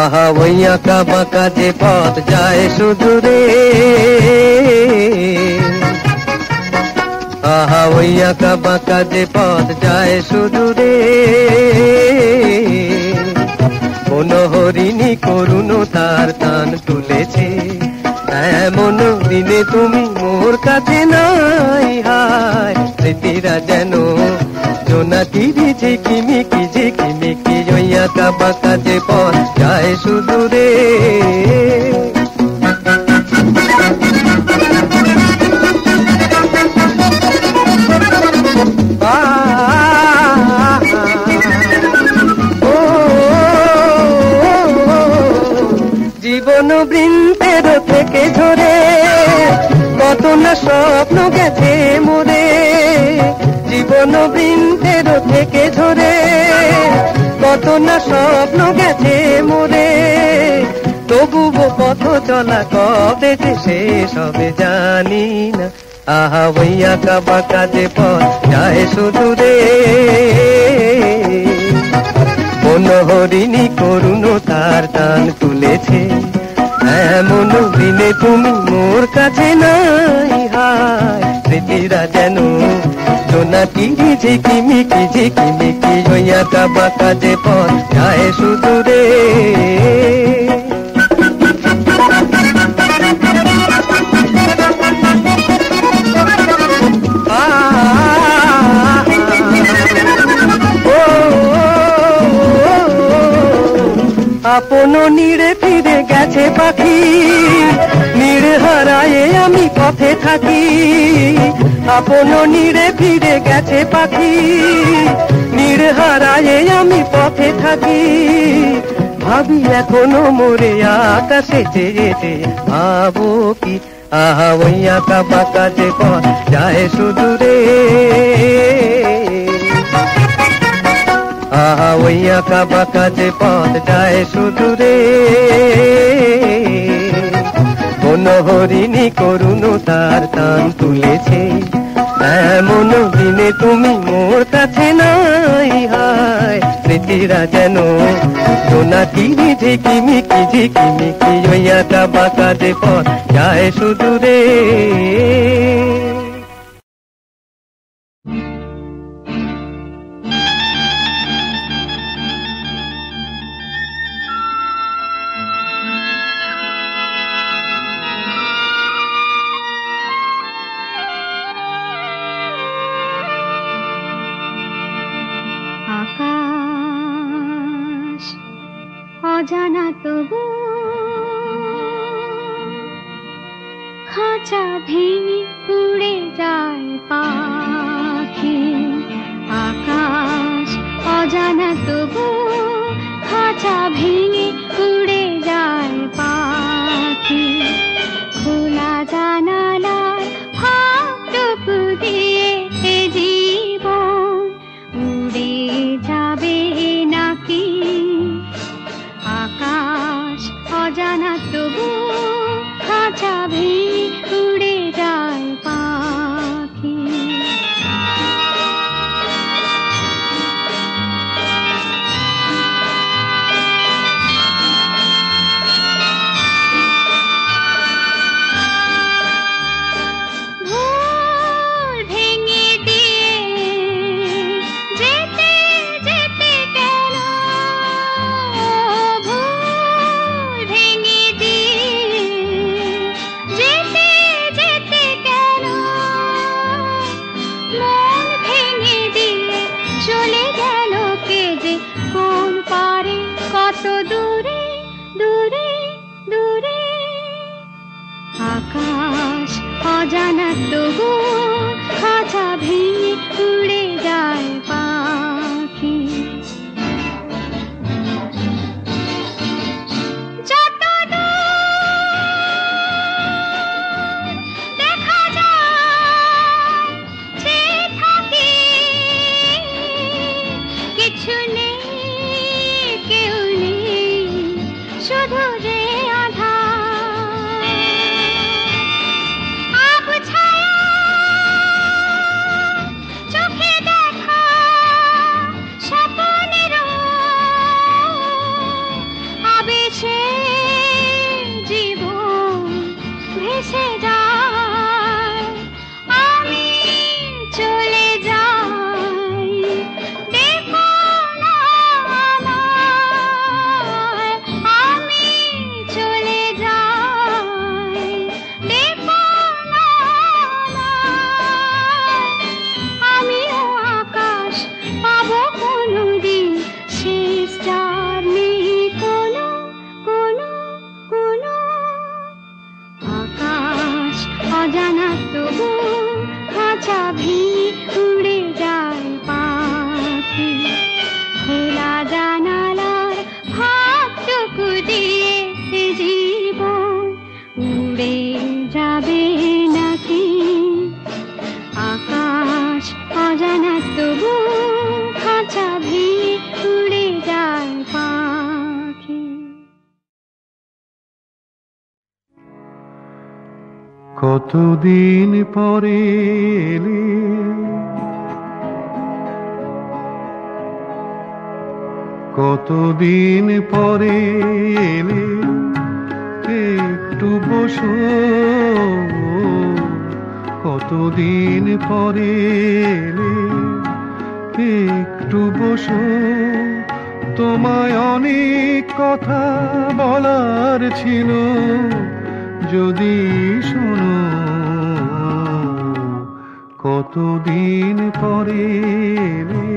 আহা ওই আঁকা বাঁকা যে পথ যায় সুদূরে, আহা ওই আঁকা বাঁকা যে পথ যায় সুদূরে, মনোহরিণী করুণ তার টান তুলেছে, এমন দিনে তুমি মোর কাছে নাই। হায় স্মৃতিরা যেন জোনাকিরি ঝিকিমিকি ঝিকিমিকি, ওই আঁকা বাঁকা যে পথ যায় সুদূরে। জীবন বৃন্তের থেকে ঝরে কত না স্বপ্ন গেছে মোরে, জীবন বৃন্তের থেকে ঝরে কত না স্বপ্ন গেছে মোরে, তবুও পথ চলা কবে যে শেষ হবে জানি না। আহা ওই আঁকা বাঁকা যে পথ যায় সুদূরে, মনোহরিণী করুণ তার টান তুলেছে, এমন দিনে তুমি মোর কাছে নাই। হায় স্মৃতিরা যেন জোনাকিরি ঝিকিমিকি ঝিকিমিকি, ওই আঁকা বাঁকা যে পথ যায় সুদূরে। আপন নীড়ে ফিরে গেছে পাখি, নীড় হারায়ে আমি পথে থাকি, আপন নীড়ে ফিরে গেছে পাখি, নীড় হারায়ে আমি পথে থাকি, ভাবি এখনো মোরে আকাশে যেতে, ভাবো কি আহা ওই আঁকা বাঁকা যে পথ যায় সুদূরে, আহা ওই আঁকা বাঁকা যে পথ যায় সুদূরে, মনোহরিণী করুণ তার টান তুলেছে, এমন দিনে তুমি মোর কাছে নাই। হায় স্মৃতিরা যেন জোনাকিরি ঝিকিমিকি ঝিকিমিকি, ওই আঁকা বাঁকা যে পথ যায় সুদূরে। অজানা তবু খাঁচা ভেঙে উড়ে যায় পাখি, আকাশ অজানা তবু খাঁচা ভেঙে উড়ে যায় পাখি, খোলা জানালার ফাঁকটুকু দিয়ে এ জীবন উড়ে যাবে নাকি, আকাশ অজানা তবু খাঁচা ভেঙে উড়ে যায় পাখি। ভুল ভেঙে দিয়ে যেতে যেতে গেল, ভুল ভেঙে দিয়ে যেতে যেতে গেল, মন ভেঙে দিয়ে চলে গেল কে যে কোন পারে কত দূরে দূরে দূরে, আকাশ অজানা তবু খাঁচা ভেঙে উড়ে যায় পাখি। যত দেখা যায় চেয়ে থাকি, কিছু নেই কেউ নেই শুধু যে আধার, আবছায়া তবু খাঁচা ভেঙে উড়ে যায় পাখি। কতদিন পরে এলে, কতদিন পরে এলে, একটু বসো। কতদিন পরে এলে, একটু বসো। তোমায় অনেক কথা বলার ছিল, যদি শোনো। কতদিন পরে এলে,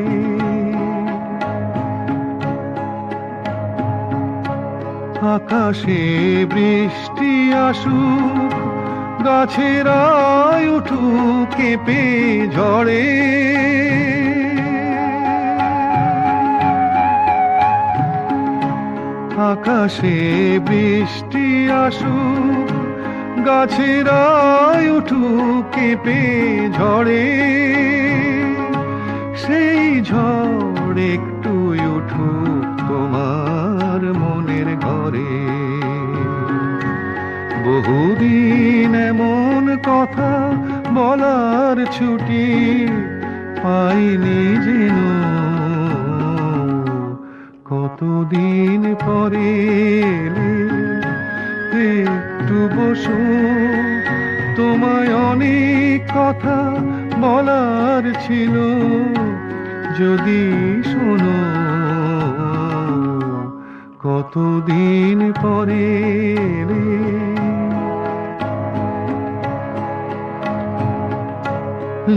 আকাশে বৃষ্টি আসুক, গাছেরাই উঠুক কেঁপে ঝড়ে। আকাশে বৃষ্টি আসুক, গাছেরাই উঠুক কেঁপে ঝড়ে। সেই ঝড় একটু উঠুক তোমার মনের ঘরে। বহুদিন এমন কথা বলার ছুটি পাইনি যেন। কতদিন পরে এলে, একটু বসো। তোমায় অনেক কথা বলার ছিল, যদি শোনো। কতদিন পরে এলে,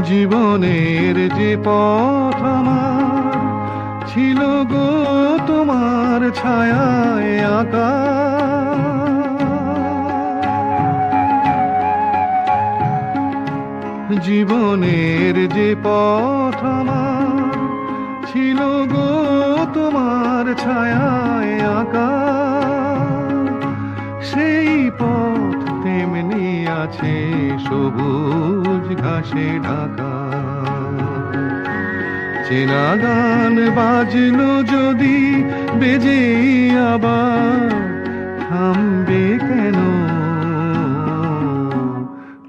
জীবনের যে পথ আমার ছিল গো তোমার ছায়ায় আঁকা। জীবনের যে পথ আমার ছিল গো তোমার ছায়ায় আঁকা। সেই পথ তেমনি আছে সবুজ ঘাসে ঢাকা। চেনা গান বাজলো যদি বেজে আবার, থামবে কেন?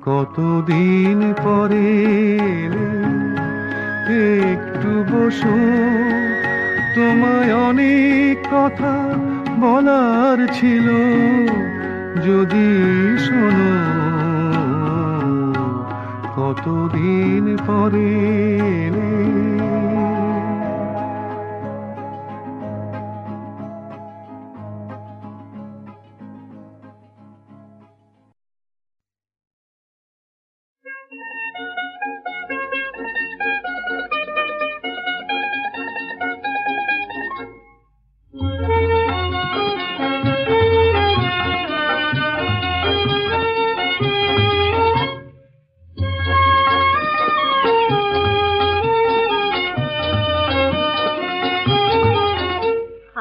কতদিন পরে এলে, একটু বসো। তোমায় অনেক কথা বলার ছিল, যদি শোনো। কতদিন পরে এলে,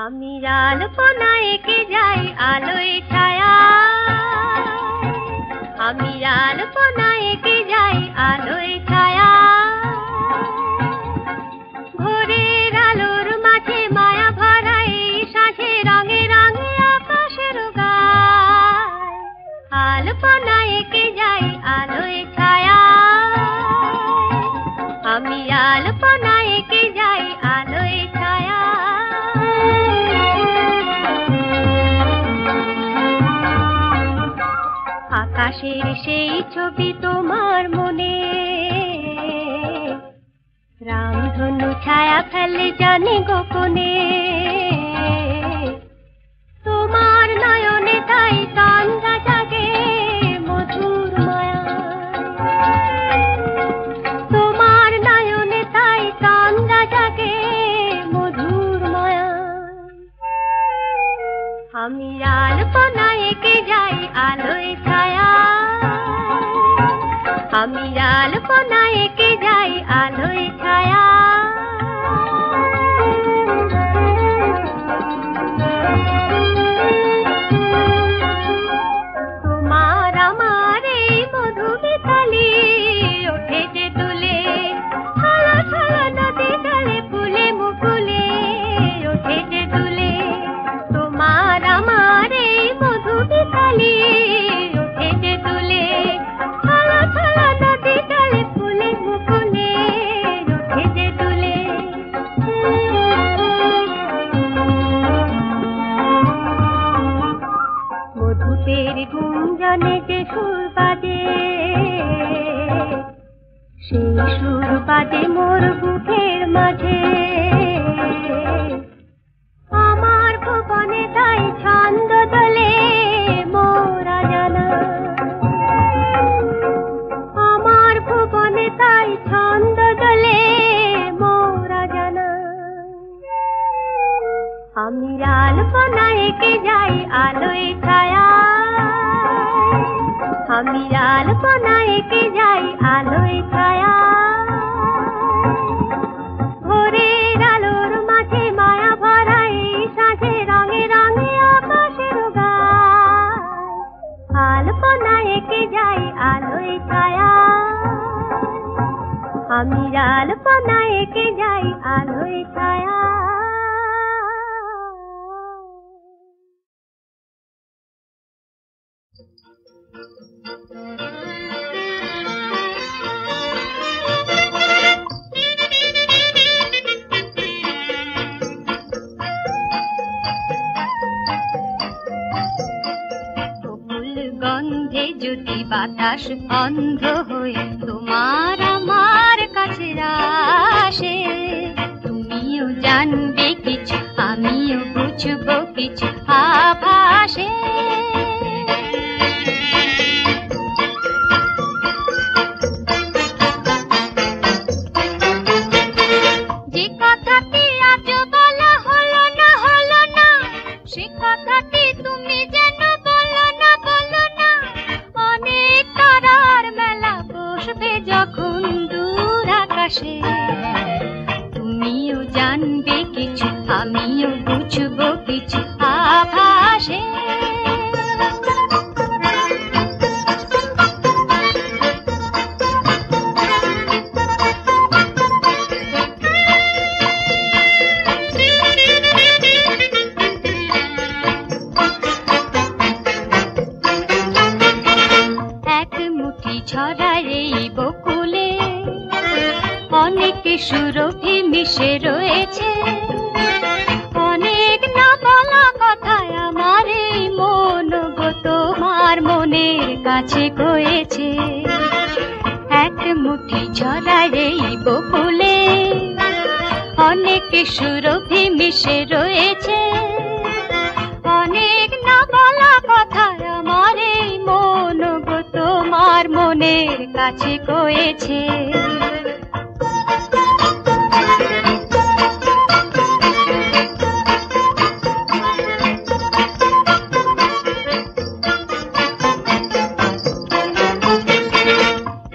আমি আলপনা এঁকে যাই আলোয় ছায়া। আমি আলপনা এঁকে যাই আলোয় ছায়া। ভোরের আলোর মাঝে মায়া ভরা এই সাঁঝে রঙে রঙে আকাশের গায়। আলপনা এঁকে যাই আলোয় ছায়া। আমি আলপনা এঁকে যাই আলোয় ছায়া। আকাশের সেই ছবি তোমার মনে, রামধনু ছায়া ফেলে জানি গোপনে। তোমার নয়নে তাই তন্দ্রা জাগে মধুর মায়া। তোমার নয়নে তাই তন্দ্রা জাগে মধুর মায়া। আমি আলপনা এঁকে যাই আলোয় ছায়া। আমি আলপনা এঁকে যাই আলোয় ছায়া। তোমার আমার এই মধু মিতালি ওঠে যে দুলে, ছলা ছলা বাজে মোর বুকের মাঝে আমার ভুবনে তাই ছন্দ দোলে মোরা জানা আমার ভুবনে তাই ছন্দ দোলে মোরা জানা আমি আলপনা এঁকে যাই আলোয় ছায়া আমি আলপনা এঁকে যাই আলোয় ছায়া ভোরের আলোর মাঝে মায়া ভরা এই সাঁঝে রঙে রঙে আকাশের গায় আলপনা এঁকে যাই আলোয় ছায়া আমি আলপনা এঁকে যাই আলোয় ছায়া গন্ধে যদি বাতাস অন্ধ হয়ে তোমার আমার কাছে আসে তুমিও জানবে কিছু আমিও বুঝবো কিছু আভাসে যে কথাটি আজ বলা হলো না সে কথাটি তুমি যেন বলো না অনেক তারার মেলা বসবে যখন দূর আকাশে তুমিও জানবে কিছু আমিও বুঝবো কিছু আভাসে ছড়ায় এই বকুলে অনেক সুরভি মিশে রয়েছে অনেক না বলা কথায় আমার এই মন গো তোমার মনের কাছে কয়েছে এক মুঠি ছড়ায় এই বকুলে অনেক সুরভি মিশে রয়েছে অনেক না বলা কথায় আমার এই মন গো তোমার মনের কাছে কয়েছে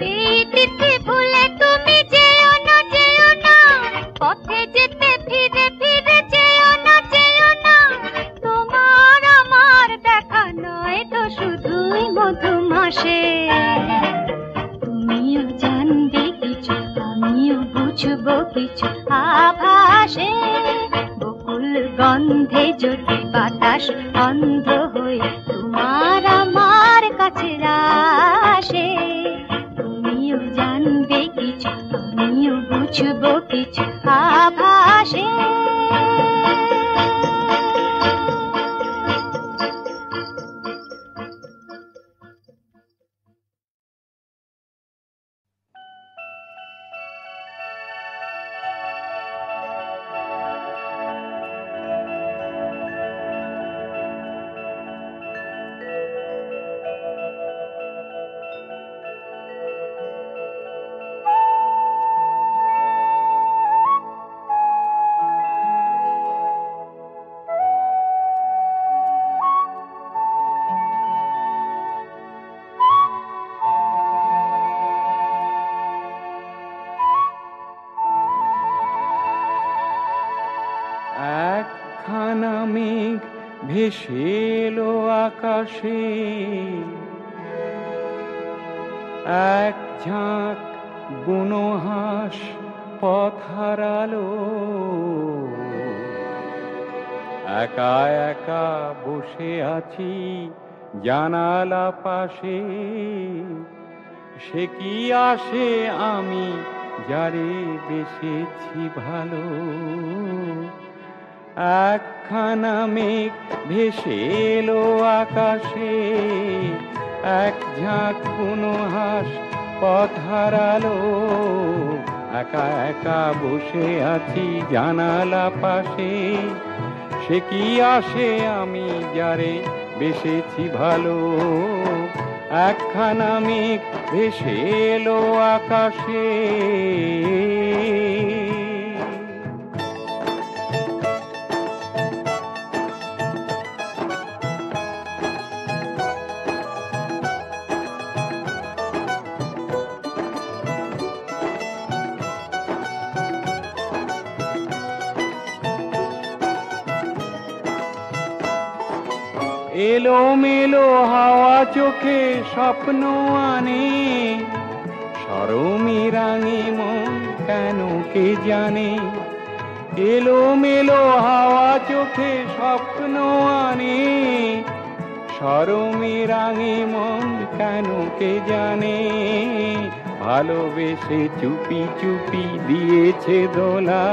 এই তিথি ভুলে তুমি যেও না পথে যেতে ফিরে ফিরে যেও না তোমার আমার দেখা নয় তো শুধুই মধুমাসে তুমিও জানবে কিছু আমিও বুঝবো কিছু আভাসে বকুল গন্ধে যদি বাতাস অন্ধ হয়ে তোমার আমার কাছে আসে তুমিও জানবে কিছু আমিও বুঝবো কিছু আভাসে একখানা মেঘ ভেসে এলো আকাশে এক ঝাঁক বুনো হাঁস পথ হারালো একা একা বসে আছি জানালা পাশে সে কি আসে আমি যারে বেসেছি ভালো একখানা মেঘ ভেসে এলো আকাশে এক ঝাঁক বুনো হাঁস পথ হারালো একা একা বসে আছি জানালা পাশে, সে কি আসে আমি যারে বেসেছি ভালো। একখানা মেঘ ভেসে এলো আকাশে, এলো মেলো হাওয়া চোখে স্বপ্ন আনে, সরমে রাঙে মন কেন কে জানে। এলো মেলো হাওয়া চোখে স্বপ্ন আনে, সরমে রাঙে মন কেন কে জানে। ভালোবেসে চুপি চুপি দিয়েছে দোলা,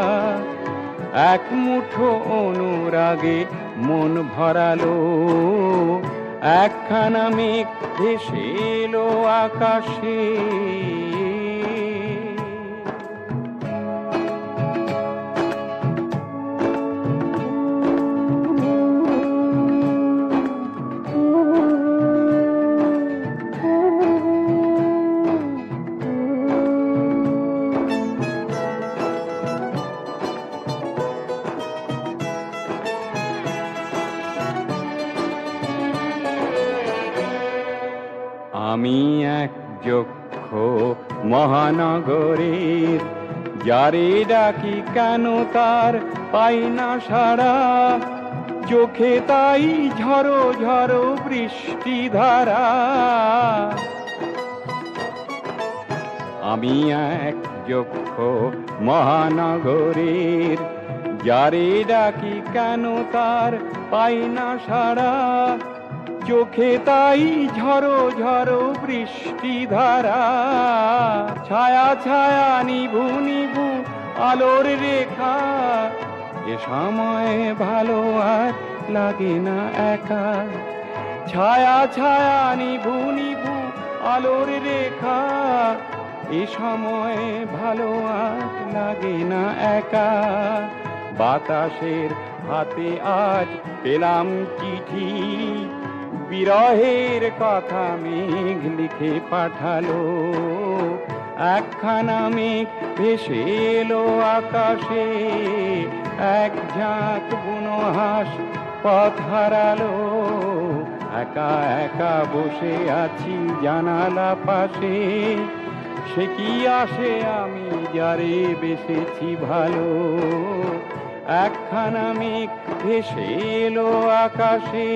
এক মুঠো অনুরাগে মন ভরালো। একখানা মেঘ ভেসে এলো আকাশে, আমি এক যক্ষ মহানগরের, যারে ডাকি কেন তার পাই না সাড়া। চোখে তাই ঝড়ো ঝড়ো বৃষ্টি ধারা। আমি এক যক্ষ মহানগরের, যারে ডাকি কেন তার পাই না সাড়া। চোখে তাই ঝড়ো ঝড়ো বৃষ্টি ধারা। ছায়া ছায়া নিভু নিভু আলোর রেখা, এ সময় ভালো আর লাগে না একা। ছায়া ছায়া নিভু নিভু আলোর রেখা, এ সময় ভালো আর লাগে না একা। বাতাসের হাতে আজ পেলাম চিঠি, বিরহের কথা মেঘ লিখে পাঠালো। একখানা মেঘ ভেসে এলো আকাশে, এক ঝাঁক বুনো হাঁস পথ হারালো। একা একা বসে আছি জানালা পাশে, সে কি আসে আমি যারে বেসেছি ভালো। একখানা মেঘ ভেসে এলো আকাশে।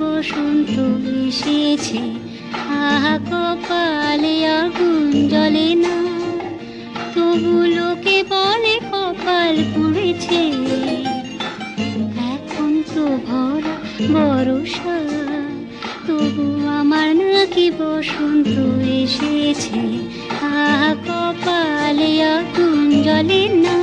বসন্ত এসেছে, আহা কপালে আগুন জ্বলে না, তবু লোকে বলে কপাল পুড়েছে। এখন তো ভরা বর্ষা, তবু আমার নাকি বসন্ত এসেছে, আহা কপালে আগুন জ্বলে না।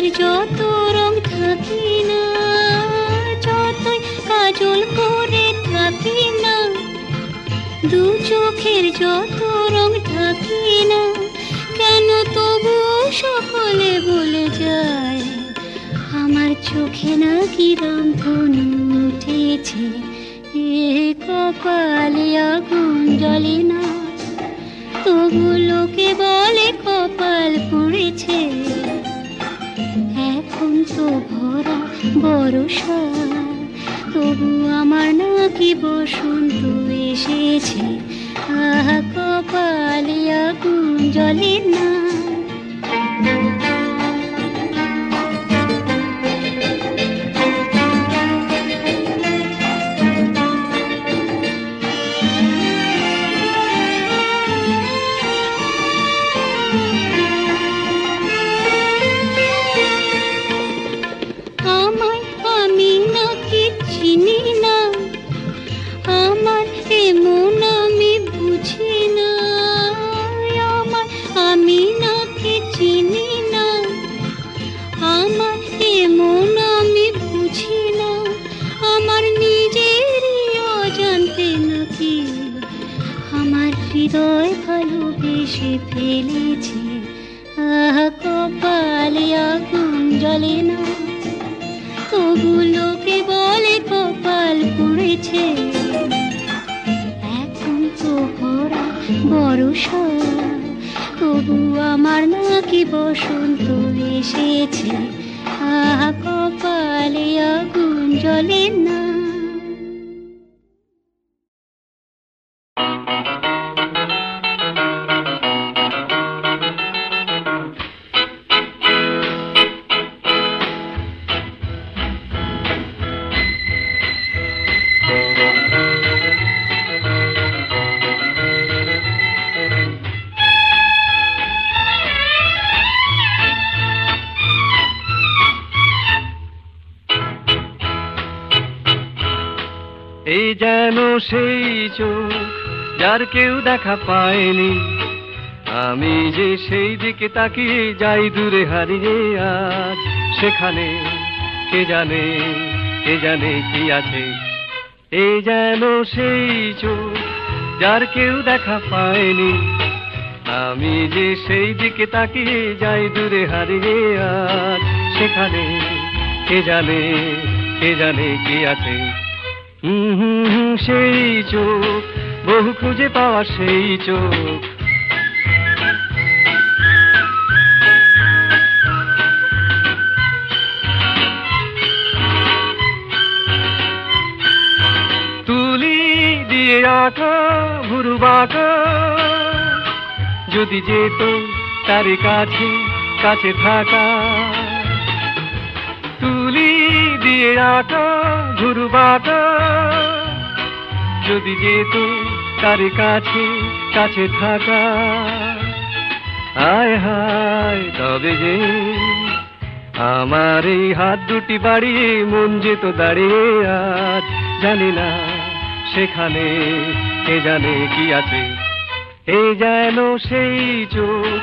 চোখের যত রং থাকি না, যতই কাজল করে থাকি না, দু চোখের যত রং থাকি না, কেন তবু সকলে বলে যায় আমার চোখে নাকি রংধনু উঠেছে। এ কপালে আগুন জ্বলে না, তবু লোকে বলে কপাল পুড়েছে। এখন তো ভরা বর্ষা, তবু আমার নাকি বসন্ত এসেছে। আহা কপালে আগুন জ্বলে না। হৃদয় ভালোবেসে ফেলেছে। আহা কপালে আগুন জ্বলে না, তবু লোকে বলে কপাল পুড়েছে। এখন তো ভরা বর্ষা, তবু আমার নাকি বসন্ত এসেছে। আহা কপালে আগুন জ্বলে না। এই যেন সেই চোখ যার কেউ দেখা পায়নি, আমি যে সেই দিকে তাকিয়ে যাই দূরে হারিয়ে। আজ সেখানে কে জানে কি আছে। এই যেন সেই চোখ যার কেউ দেখা পায়নি, আমি যে সেই দিকে তাকিয়ে যাই দূরে হারিয়ে। আজ সেখানে কে জানে কি আছে। সেই চোখ, বহু খুঁজে পাওয়া সেই চোখ। তুলি দিয়ে আঁকা ভুরু বাঁকা, যদি যেত তার কাছে থাকা। তুলি দিয়ে আঁকা ভুরু বাঁকা, যদি যেত তার কাছে থাকা। আয় হায় তবে যে আমার এই হাত দুটি বাড়িয়ে মন যেত দাঁড়িয়ে। আজ জানি না সেখানে কে জানে কি আছে। এই যেন সেই চোখ,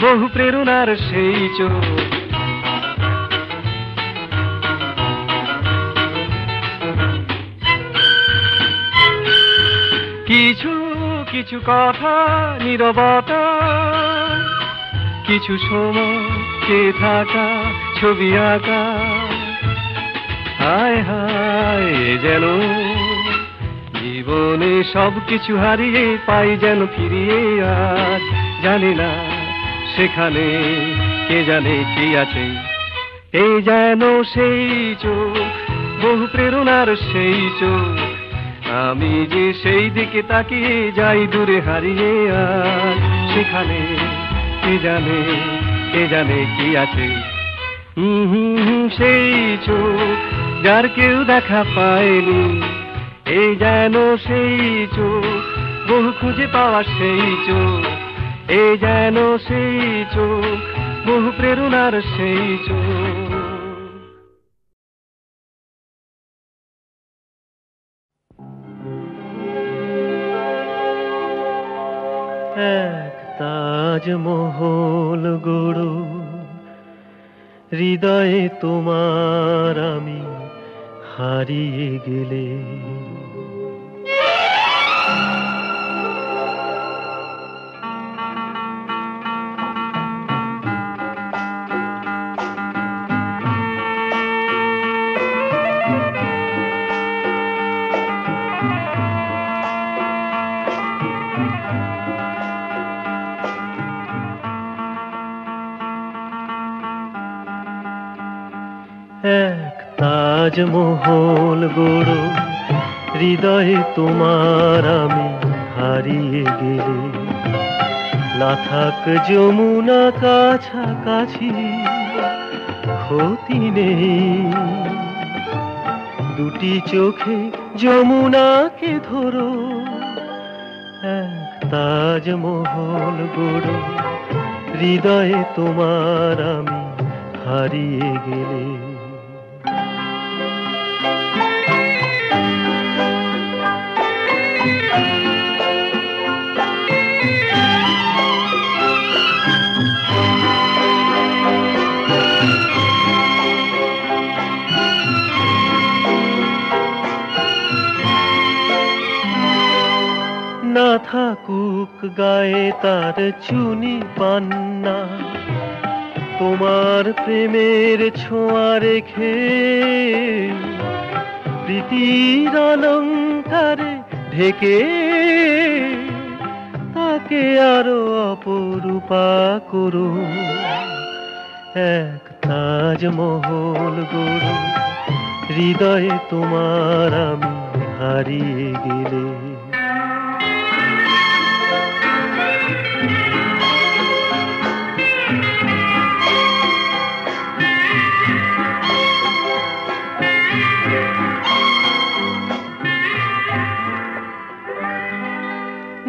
বহু প্রেরণার সেই চোখ। কিছু কিছু কথা নীরবতা, কিছু সময় কে থাকা ছবি আঁকা। হায় হায় যেন জীবনে সব কিছু হারিয়ে পাই যেন ফিরিয়ে। আজ জানি না সেখানে কে জানে কি আছে। এই যেন সেই চোখ, বহু প্রেরণার সেই চোখ। আমি যে সেই দিকে তাকিয়ে যাই দূরে হারিয়ে। আর সেখানে কে জানে কি আছে। সেই চোখ যার কেউ দেখা পায়নি, এই যেন সেই চোখ, বহু খুঁজে পাওয়া সেই চোখ। এই যেন সেই চোখ, বহু প্রেরণার সেই চোখ। এক তাজমহল গড়ো, হৃদয়ে তোমার আমি হারিয়ে গেলে। এক তাজমহল গড়ো হৃদয়ে তোমার আমি হারিয়ে গেলে। না থাক যমুনা কাছাকাছি ক্ষতি নেই, দুটি চোখে যমুনাকে ধরো। এক তাজমহল গড়ো হৃদয়ে তোমার আমি হারিয়ে গেলে। না থাকুক গায়ে তার চুনি পান্না, তোমার প্রেমের ছোঁয়া রেখে প্রীতির অলংকারে ঢেকে তাকে আরো অপরূপা করো। এক তাজমহল গড়ো হৃদয়ে তোমার আমি হারিয়ে গেলে।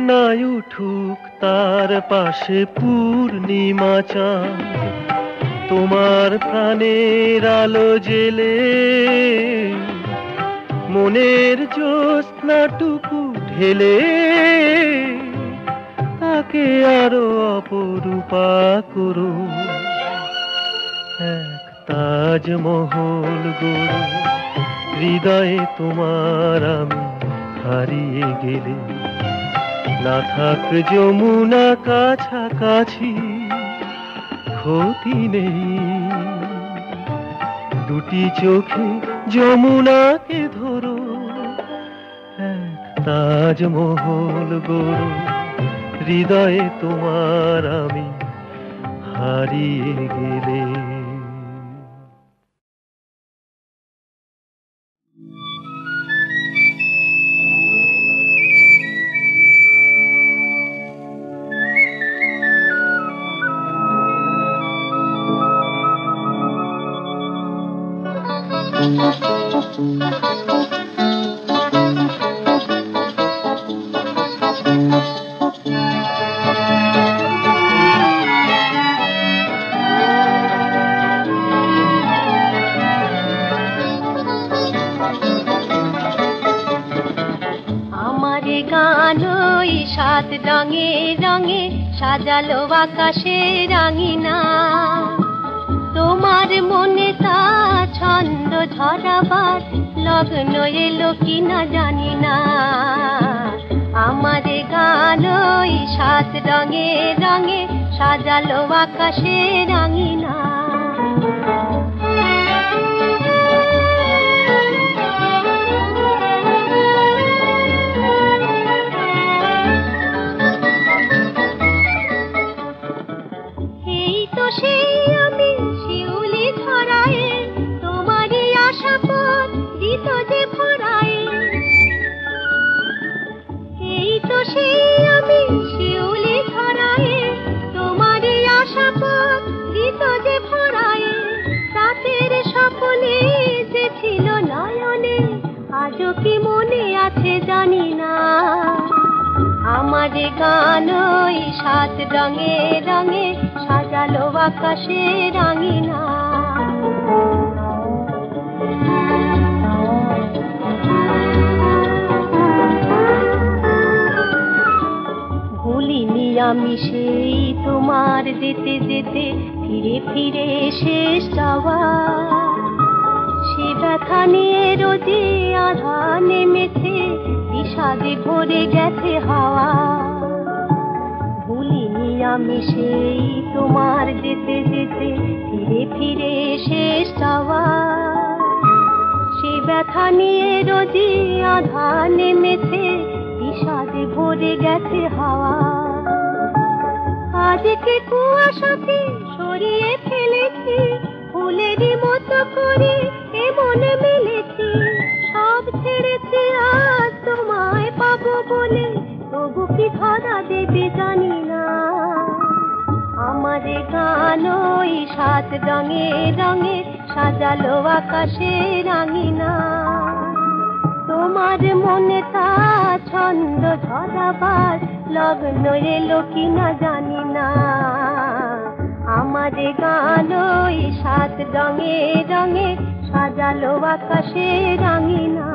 নাই উঠুক তার পাশে পূর্ণিমা চাঁদ, তোমার প্রাণের আলো জেলে মনের জ্যোৎস্নাটুকু ঢেলে তাকে আরো অপরূপা করো। এক তাজমহল গড়ো হৃদয়ে তোমার আমি হারিয়ে গেলে। না থাক যমুনা কাছাকাছি ক্ষতি নেই, দুটি চোখে যমুনাকে ধরো। এক তাজমহল গড়ো হৃদয়ে তোমার আমি হারিয়ে গেলে। সাত রঙে রঙে সাজালো আকাশে রাঙিনা, তোমার মনে তা ছন্দ ঝরাবার লগ্ন এলো কিনা জানি না। আমার গান ওই সাত রঙে রঙে সাজালো আকাশে রাঙিনা। কি মনে আছে জানি না, আমার গান ওই সাত রঙে রঙে সাজালো আকাশে রাঙিনা। ভুলিনি আমি সেই তোমার যেতে যেতে ফিরে ফিরে শেষ যাওয়া, সে ব্যথা নিয়ে রোজে আধা নেমেছে, বিষাদে ভরে গেছে হাওয়া। ভুলিনি আমি সেই তোমার যেতে যেতে ফিরে ফিরে শেষ যাওয়া, সে ব্যথা নিয়ে রোজে আধা নেমেছে, বিষাদে ভরে গেছে হাওয়া। আজকে কুয়াশাকে সরিয়ে ফেলেছি, ফুলেরই মতো করে এমন মিলেছি, সব ছেড়েছি আজ তোমায় পাবো বলে, তবু কি ধরা দেবে জানি না। আমার গান ওই সাত রঙে রঙে সাজালো আকাশে রাঙিনা, তোমার মনে তা ছন্দ ধরাবার লগ্ন এলো কিনা জানি না। আমার গান ওই সাত রঙে রঙে সাজালো আকাশে রাঙিনা।